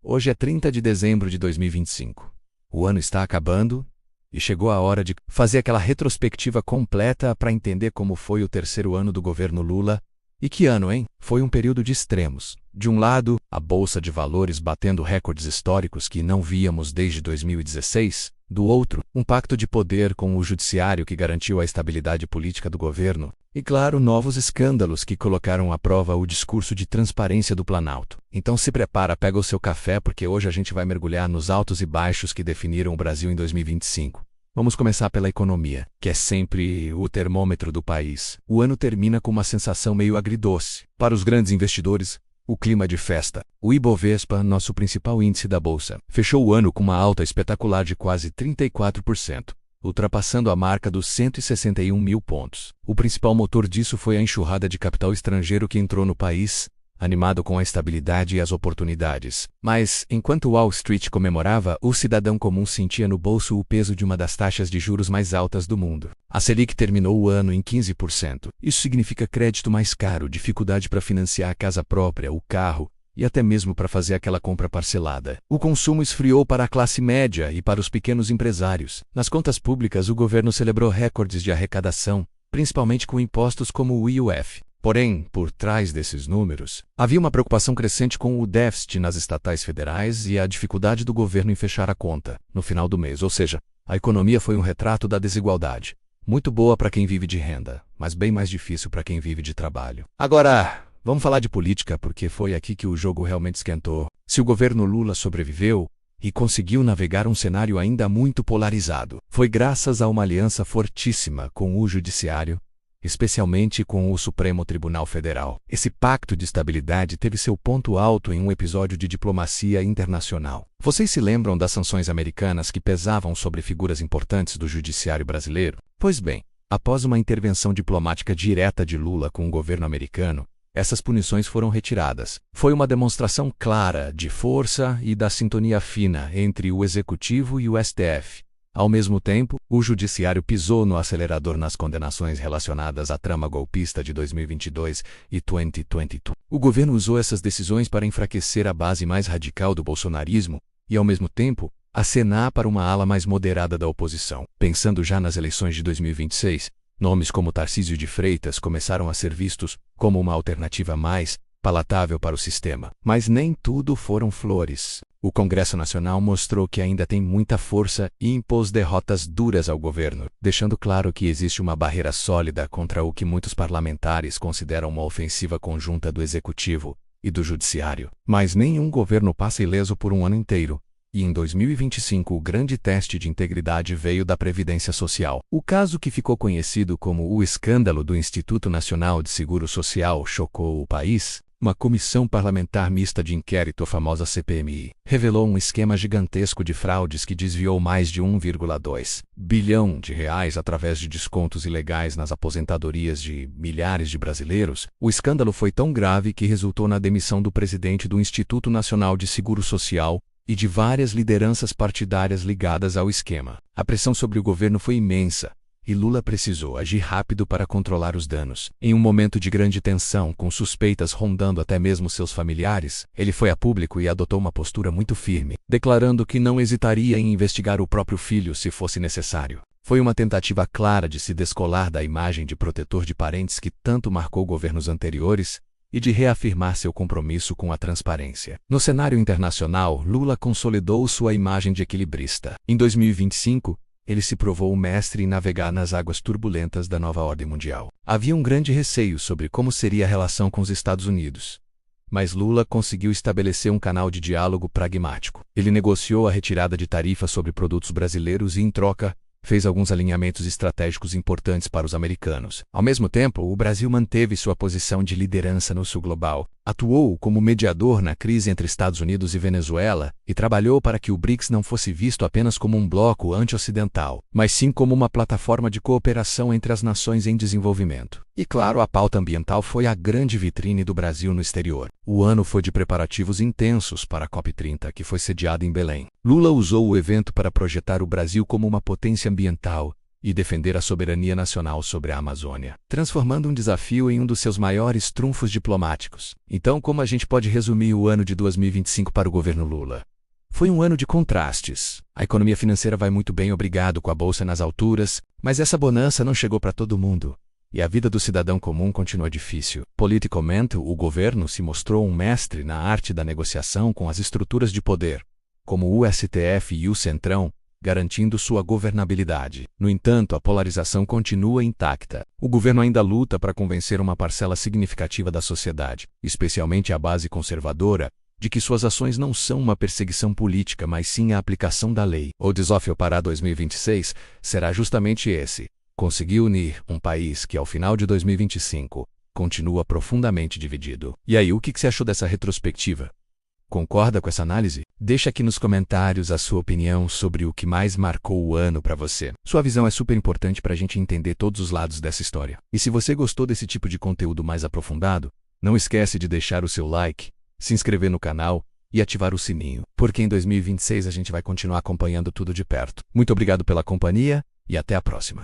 Hoje é 30 de dezembro de 2025. O ano está acabando e chegou a hora de fazer aquela retrospectiva completa para entender como foi o terceiro ano do governo Lula. E que ano, hein? Foi um período de extremos. De um lado, a Bolsa de Valores batendo recordes históricos que não víamos desde 2016. Do outro, um pacto de poder com o judiciário que garantiu a estabilidade política do governo. E claro, novos escândalos que colocaram à prova o discurso de transparência do Planalto. Então se prepara, pega o seu café porque hoje a gente vai mergulhar nos altos e baixos que definiram o Brasil em 2025. Vamos começar pela economia, que é sempre o termômetro do país. O ano termina com uma sensação meio agridoce. Para os grandes investidores, o clima de festa. O Ibovespa, nosso principal índice da Bolsa, fechou o ano com uma alta espetacular de quase 34%, ultrapassando a marca dos 161 mil pontos. O principal motor disso foi a enxurrada de capital estrangeiro que entrou no país, animado com a estabilidade e as oportunidades. Mas, enquanto Wall Street comemorava, o cidadão comum sentia no bolso o peso de uma das taxas de juros mais altas do mundo. A Selic terminou o ano em 15%. Isso significa crédito mais caro, dificuldade para financiar a casa própria, o carro, e até mesmo para fazer aquela compra parcelada. O consumo esfriou para a classe média e para os pequenos empresários. Nas contas públicas, o governo celebrou recordes de arrecadação, principalmente com impostos como o IOF. Porém, por trás desses números, havia uma preocupação crescente com o déficit nas estatais federais e a dificuldade do governo em fechar a conta no final do mês. Ou seja, a economia foi um retrato da desigualdade. Muito boa para quem vive de renda, mas bem mais difícil para quem vive de trabalho. Agora, vamos falar de política, porque foi aqui que o jogo realmente esquentou. Se o governo Lula sobreviveu e conseguiu navegar um cenário ainda muito polarizado, foi graças a uma aliança fortíssima com o judiciário, especialmente com o Supremo Tribunal Federal. Esse pacto de estabilidade teve seu ponto alto em um episódio de diplomacia internacional. Vocês se lembram das sanções americanas que pesavam sobre figuras importantes do judiciário brasileiro? Pois bem, após uma intervenção diplomática direta de Lula com o governo americano, essas punições foram retiradas. Foi uma demonstração clara de força e da sintonia fina entre o Executivo e o STF. Ao mesmo tempo, o judiciário pisou no acelerador nas condenações relacionadas à trama golpista de 2022 e 2022. O governo usou essas decisões para enfraquecer a base mais radical do bolsonarismo e, ao mesmo tempo, acenar para uma ala mais moderada da oposição. Pensando já nas eleições de 2026, nomes como Tarcísio de Freitas começaram a ser vistos como uma alternativa mais palatável para o sistema. Mas nem tudo foram flores. O Congresso Nacional mostrou que ainda tem muita força e impôs derrotas duras ao governo, deixando claro que existe uma barreira sólida contra o que muitos parlamentares consideram uma ofensiva conjunta do Executivo e do Judiciário. Mas nenhum governo passa ileso por um ano inteiro, e em 2025 o grande teste de integridade veio da Previdência Social. O caso que ficou conhecido como o escândalo do Instituto Nacional de Seguro Social chocou o país. Uma comissão parlamentar mista de inquérito, a famosa CPMI, revelou um esquema gigantesco de fraudes que desviou mais de 1,2 bilhão de reais através de descontos ilegais nas aposentadorias de milhares de brasileiros. O escândalo foi tão grave que resultou na demissão do presidente do Instituto Nacional de Seguro Social e de várias lideranças partidárias ligadas ao esquema. A pressão sobre o governo foi imensa, e Lula precisou agir rápido para controlar os danos. Em um momento de grande tensão, com suspeitas rondando até mesmo seus familiares, ele foi a público e adotou uma postura muito firme, declarando que não hesitaria em investigar o próprio filho se fosse necessário. Foi uma tentativa clara de se descolar da imagem de protetor de parentes que tanto marcou governos anteriores e de reafirmar seu compromisso com a transparência. No cenário internacional, Lula consolidou sua imagem de equilibrista. Em 2025, ele se provou um mestre em navegar nas águas turbulentas da nova ordem mundial. Havia um grande receio sobre como seria a relação com os Estados Unidos. Mas Lula conseguiu estabelecer um canal de diálogo pragmático. Ele negociou a retirada de tarifas sobre produtos brasileiros e, em troca, fez alguns alinhamentos estratégicos importantes para os americanos. Ao mesmo tempo, o Brasil manteve sua posição de liderança no sul global, atuou como mediador na crise entre Estados Unidos e Venezuela e trabalhou para que o BRICS não fosse visto apenas como um bloco anti-ocidental, mas sim como uma plataforma de cooperação entre as nações em desenvolvimento. E claro, a pauta ambiental foi a grande vitrine do Brasil no exterior. O ano foi de preparativos intensos para a COP30, que foi sediada em Belém. Lula usou o evento para projetar o Brasil como uma potência ambiental e defender a soberania nacional sobre a Amazônia, transformando um desafio em um dos seus maiores trunfos diplomáticos. Então, como a gente pode resumir o ano de 2025 para o governo Lula? Foi um ano de contrastes. A economia financeira vai muito bem, obrigado, com a bolsa nas alturas, mas essa bonança não chegou para todo mundo. E a vida do cidadão comum continua difícil. Politicamente, o governo se mostrou um mestre na arte da negociação com as estruturas de poder, como o STF e o Centrão, garantindo sua governabilidade. No entanto, a polarização continua intacta. O governo ainda luta para convencer uma parcela significativa da sociedade, especialmente a base conservadora, de que suas ações não são uma perseguição política, mas sim a aplicação da lei. O desafio para 2026 será justamente esse: conseguir unir um país que, ao final de 2025, continua profundamente dividido. E aí, o que você achou dessa retrospectiva? Concorda com essa análise? Deixa aqui nos comentários a sua opinião sobre o que mais marcou o ano para você. Sua visão é super importante para a gente entender todos os lados dessa história. E se você gostou desse tipo de conteúdo mais aprofundado, não esquece de deixar o seu like, se inscrever no canal e ativar o sininho, porque em 2026 a gente vai continuar acompanhando tudo de perto. Muito obrigado pela companhia e até a próxima.